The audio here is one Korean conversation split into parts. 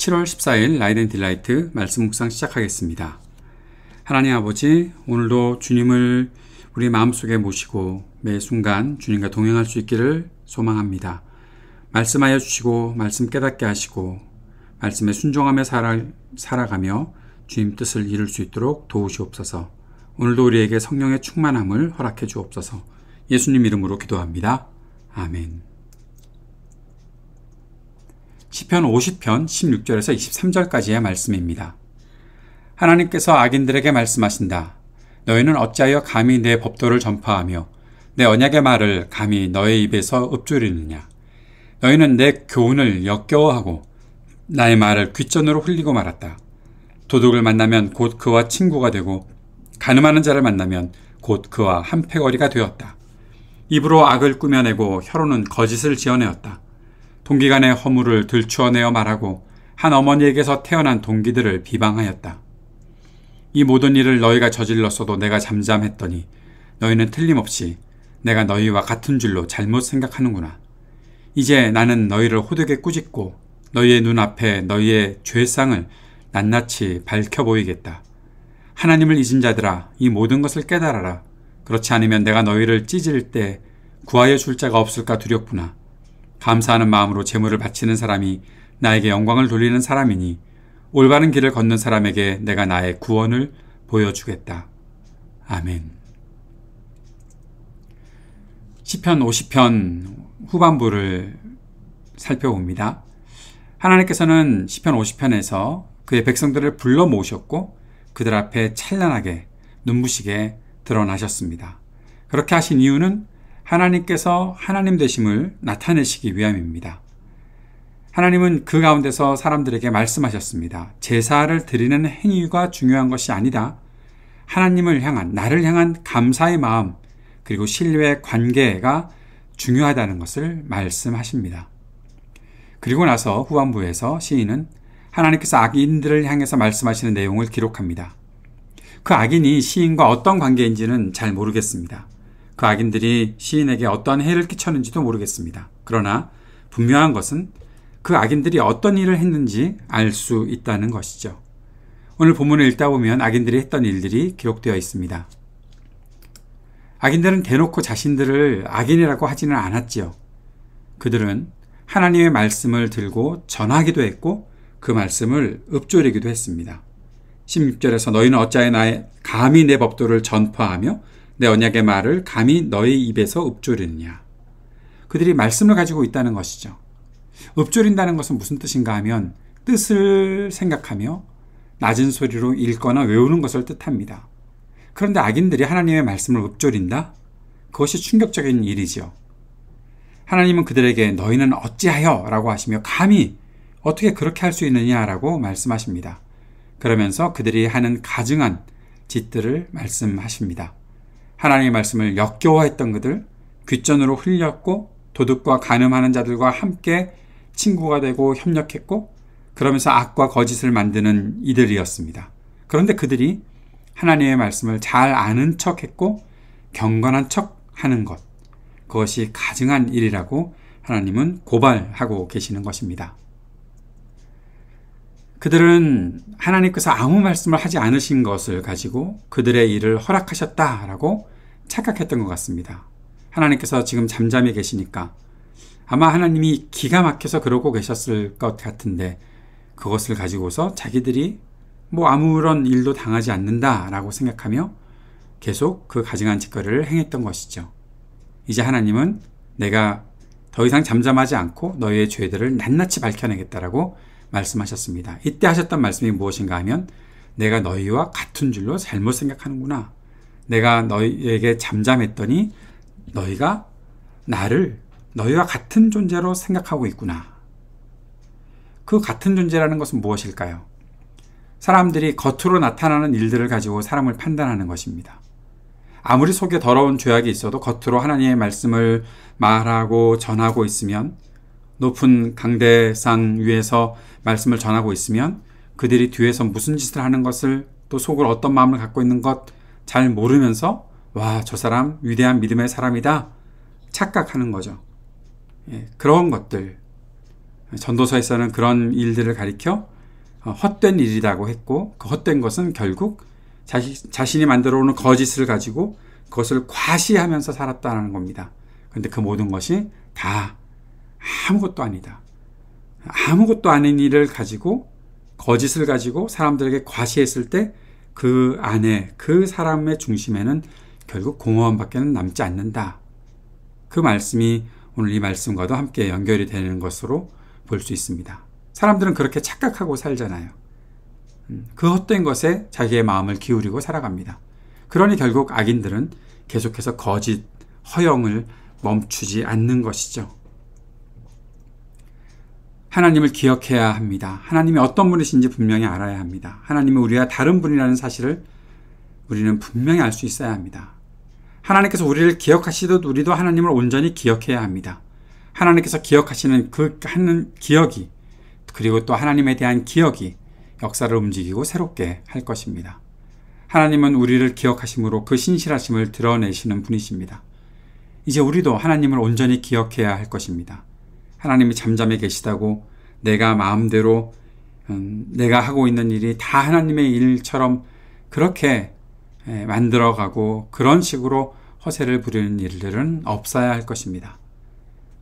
7월 14일 라이트 앤 딜라이트 말씀 묵상 시작하겠습니다. 하나님 아버지, 오늘도 주님을 우리 마음속에 모시고 매 순간 주님과 동행할 수 있기를 소망합니다. 말씀하여 주시고 말씀 깨닫게 하시고 말씀에 순종하며 살아가며 주님 뜻을 이룰 수 있도록 도우시옵소서. 오늘도 우리에게 성령의 충만함을 허락해 주옵소서. 예수님 이름으로 기도합니다. 아멘. 시편 50편 16절에서 23절까지의 말씀입니다. 하나님께서 악인들에게 말씀하신다. 너희는 어찌하여 감히 내 법도를 전파하며 내 언약의 말을 감히 너의 입에서 읊조리느냐. 너희는 내 교훈을 역겨워하고 나의 말을 귓전으로 흘리고 말았다. 도둑을 만나면 곧 그와 친구가 되고 간음하는 자를 만나면 곧 그와 한패거리가 되었다. 입으로 악을 꾸며내고 혀로는 거짓을 지어내었다. 동기간의 허물을 들추어내어 말하고 한 어머니에게서 태어난 동기들을 비방하였다. 이 모든 일을 너희가 저질렀어도 내가 잠잠했더니 너희는 틀림없이 내가 너희와 같은 줄로 잘못 생각하는구나. 이제 나는 너희를 호되게 꾸짖고 너희의 눈앞에 너희의 죄상을 낱낱이 밝혀 보이겠다. 하나님을 잊은 자들아, 이 모든 것을 깨달아라. 그렇지 않으면 내가 너희를 찢을 때 구하여 줄 자가 없을까 두렵구나. 감사하는 마음으로 제물을 바치는 사람이 나에게 영광을 돌리는 사람이니 올바른 길을 걷는 사람에게 내가 나의 구원을 보여주겠다. 아멘. 시편 50편 후반부를 살펴봅니다. 하나님께서는 시편 50편에서 그의 백성들을 불러 모으셨고 그들 앞에 찬란하게 눈부시게 드러나셨습니다. 그렇게 하신 이유는 하나님께서 하나님 되심을 나타내시기 위함입니다. 하나님은 그 가운데서 사람들에게 말씀하셨습니다. 제사를 드리는 행위가 중요한 것이 아니다. 하나님을 향한, 나를 향한 감사의 마음, 그리고 신뢰의 관계가 중요하다는 것을 말씀하십니다. 그리고 나서 후반부에서 시인은 하나님께서 악인들을 향해서 말씀하시는 내용을 기록합니다. 그 악인이 시인과 어떤 관계인지는 잘 모르겠습니다. 그 악인들이 시인에게 어떤 해를 끼쳤는지도 모르겠습니다. 그러나 분명한 것은 그 악인들이 어떤 일을 했는지 알 수 있다는 것이죠. 오늘 본문을 읽다 보면 악인들이 했던 일들이 기록되어 있습니다. 악인들은 대놓고 자신들을 악인이라고 하지는 않았지요. 그들은 하나님의 말씀을 들고 전하기도 했고 그 말씀을 읊조리기도 했습니다. 16절에서 너희는 어찌하여 감히 내 법도를 전파하며 내 언약의 말을 감히 너희 입에서 읊조리느냐. 그들이 말씀을 가지고 있다는 것이죠. 읊조린다는 것은 무슨 뜻인가 하면 뜻을 생각하며 낮은 소리로 읽거나 외우는 것을 뜻합니다. 그런데 악인들이 하나님의 말씀을 읊조린다? 그것이 충격적인 일이지요. 하나님은 그들에게 너희는 어찌하여 라고 하시며 감히 어떻게 그렇게 할 수 있느냐라고 말씀하십니다. 그러면서 그들이 하는 가증한 짓들을 말씀하십니다. 하나님의 말씀을 역겨워했던 그들, 귓전으로 흘렸고 도둑과 간음하는 자들과 함께 친구가 되고 협력했고 그러면서 악과 거짓을 만드는 이들이었습니다. 그런데 그들이 하나님의 말씀을 잘 아는 척했고 경건한 척하는 것, 그것이 가증한 일이라고 하나님은 고발하고 계시는 것입니다. 그들은 하나님께서 아무 말씀을 하지 않으신 것을 가지고 그들의 일을 허락하셨다라고 착각했던 것 같습니다. 하나님께서 지금 잠잠히 계시니까 아마 하나님이 기가 막혀서 그러고 계셨을 것 같은데 그것을 가지고서 자기들이 아무런 일도 당하지 않는다라고 생각하며 계속 그 가증한 짓거리를 행했던 것이죠. 이제 하나님은 내가 더 이상 잠잠하지 않고 너희의 죄들을 낱낱이 밝혀내겠다라고 말씀하셨습니다. 이때 하셨던 말씀이 무엇인가 하면 내가 너희와 같은 줄로 잘못 생각하는구나. 내가 너희에게 잠잠했더니 너희가 나를 너희와 같은 존재로 생각하고 있구나. 그 같은 존재라는 것은 무엇일까요? 사람들이 겉으로 나타나는 일들을 가지고 사람을 판단하는 것입니다. 아무리 속에 더러운 죄악이 있어도 겉으로 하나님의 말씀을 말하고 전하고 있으면 높은 강대상 위에서 말씀을 전하고 있으면 그들이 뒤에서 무슨 짓을 하는 것을 또 속으로 어떤 마음을 갖고 있는 것 잘 모르면서 와, 저 사람 위대한 믿음의 사람이다 착각하는 거죠. 그런 것들 전도서에서는 그런 일들을 가리켜 헛된 일이라고 했고, 그 헛된 것은 결국 자신이 만들어 오는 거짓을 가지고 그것을 과시하면서 살았다는 겁니다. 그런데 그 모든 것이 다 아무것도 아니다. 아무것도 아닌 일을 가지고, 거짓을 가지고 사람들에게 과시했을 때 그 안에, 그 사람의 중심에는 결국 공허함밖에는 남지 않는다. 그 말씀이 오늘 이 말씀과도 함께 연결이 되는 것으로 볼 수 있습니다. 사람들은 그렇게 착각하고 살잖아요. 그 헛된 것에 자기의 마음을 기울이고 살아갑니다. 그러니 결국 악인들은 계속해서 거짓, 허영을 멈추지 않는 것이죠. 하나님을 기억해야 합니다. 하나님이 어떤 분이신지 분명히 알아야 합니다. 하나님은 우리와 다른 분이라는 사실을 우리는 분명히 알 수 있어야 합니다. 하나님께서 우리를 기억하시듯 우리도 하나님을 온전히 기억해야 합니다. 하나님께서 기억하시는 그 하는 기억이, 그리고 또 하나님에 대한 기억이 역사를 움직이고 새롭게 할 것입니다. 하나님은 우리를 기억하심으로 그 신실하심을 드러내시는 분이십니다. 이제 우리도 하나님을 온전히 기억해야 할 것입니다. 하나님이 잠잠해 계시다고 내가 마음대로 내가 하고 있는 일이 다 하나님의 일처럼 그렇게 만들어가고 그런 식으로 허세를 부리는 일들은 없어야 할 것입니다.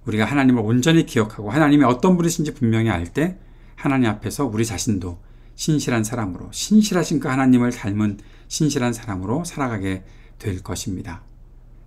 우리가 하나님을 온전히 기억하고 하나님이 어떤 분이신지 분명히 알 때 하나님 앞에서 우리 자신도 신실한 사람으로, 신실하신 그 하나님을 닮은 신실한 사람으로 살아가게 될 것입니다.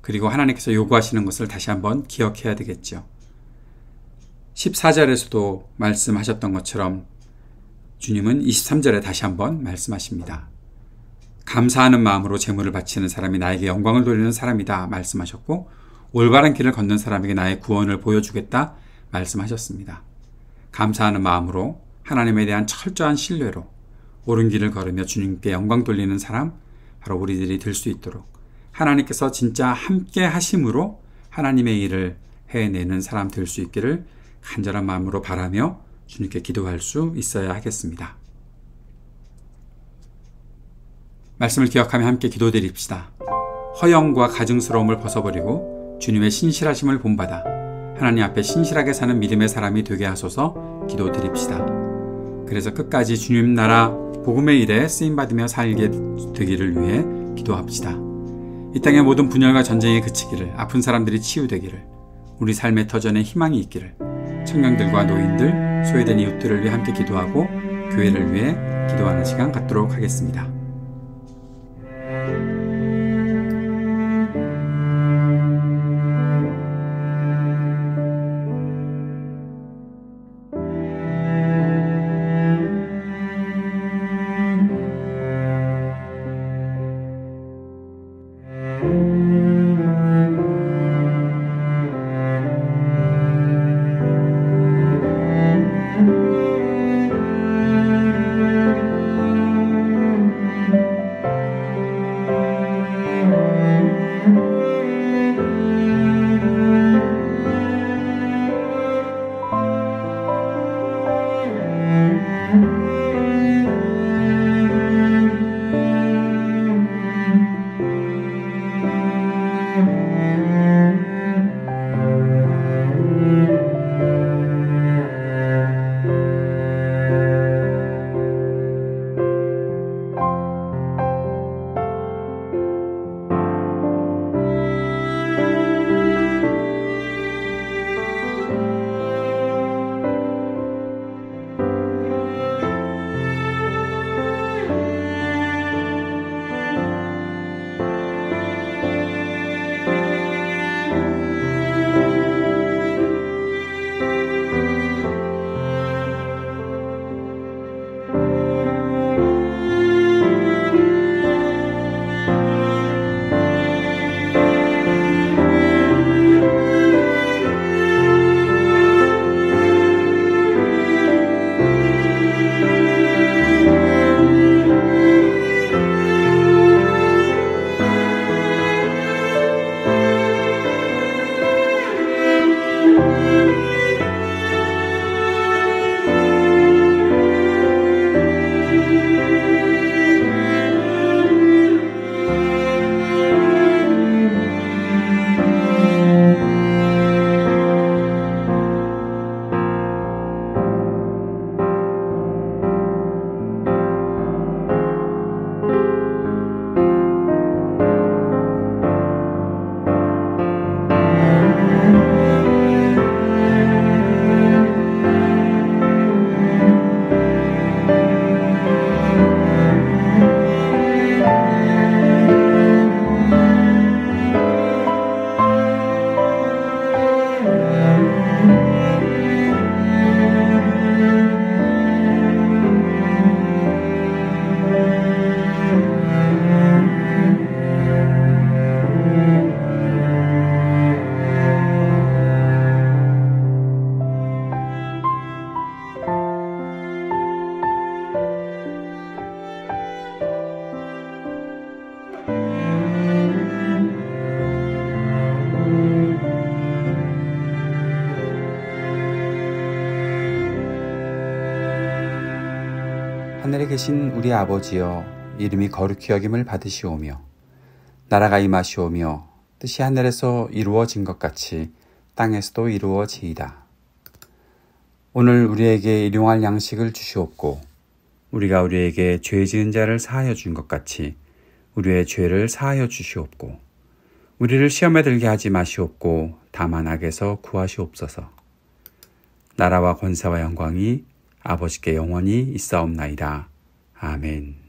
그리고 하나님께서 요구하시는 것을 다시 한번 기억해야 되겠죠. 14절에서도 말씀하셨던 것처럼 주님은 23절에 다시 한번 말씀하십니다. 감사하는 마음으로 제물을 바치는 사람이 나에게 영광을 돌리는 사람이다 말씀하셨고, 올바른 길을 걷는 사람에게 나의 구원을 보여주겠다 말씀하셨습니다. 감사하는 마음으로 하나님에 대한 철저한 신뢰로 옳은 길을 걸으며 주님께 영광 돌리는 사람, 바로 우리들이 될 수 있도록 하나님께서 진짜 함께 하심으로 하나님의 일을 해내는 사람 될 수 있기를 간절한 마음으로 바라며 주님께 기도할 수 있어야 하겠습니다. 말씀을 기억하며 함께 기도드립시다. 허영과 가증스러움을 벗어버리고 주님의 신실하심을 본받아 하나님 앞에 신실하게 사는 믿음의 사람이 되게 하소서 기도드립시다. 그래서 끝까지 주님 나라 복음의 일에 쓰임받으며 살게 되기를 위해 기도합시다. 이 땅의 모든 분열과 전쟁이 그치기를, 아픈 사람들이 치유되기를, 우리 삶의 터전에 희망이 있기를, 청년들과 노인들, 소외된 이웃들을 위해 함께 기도하고 교회를 위해 기도하는 시간 갖도록 하겠습니다. 하늘에 계신 우리 아버지여, 이름이 거룩히 여김을 받으시오며 나라가 임하시오며 뜻이 하늘에서 이루어진 것 같이 땅에서도 이루어지이다. 오늘 우리에게 일용할 양식을 주시옵고 우리가 우리에게 죄 지은 자를 사하여 준 것 같이 우리의 죄를 사하여 주시옵고 우리를 시험에 들게 하지 마시옵고 다만 악에서 구하시옵소서. 나라와 권세와 영광이 아버지께 영원히 있사옵나이다. 아멘.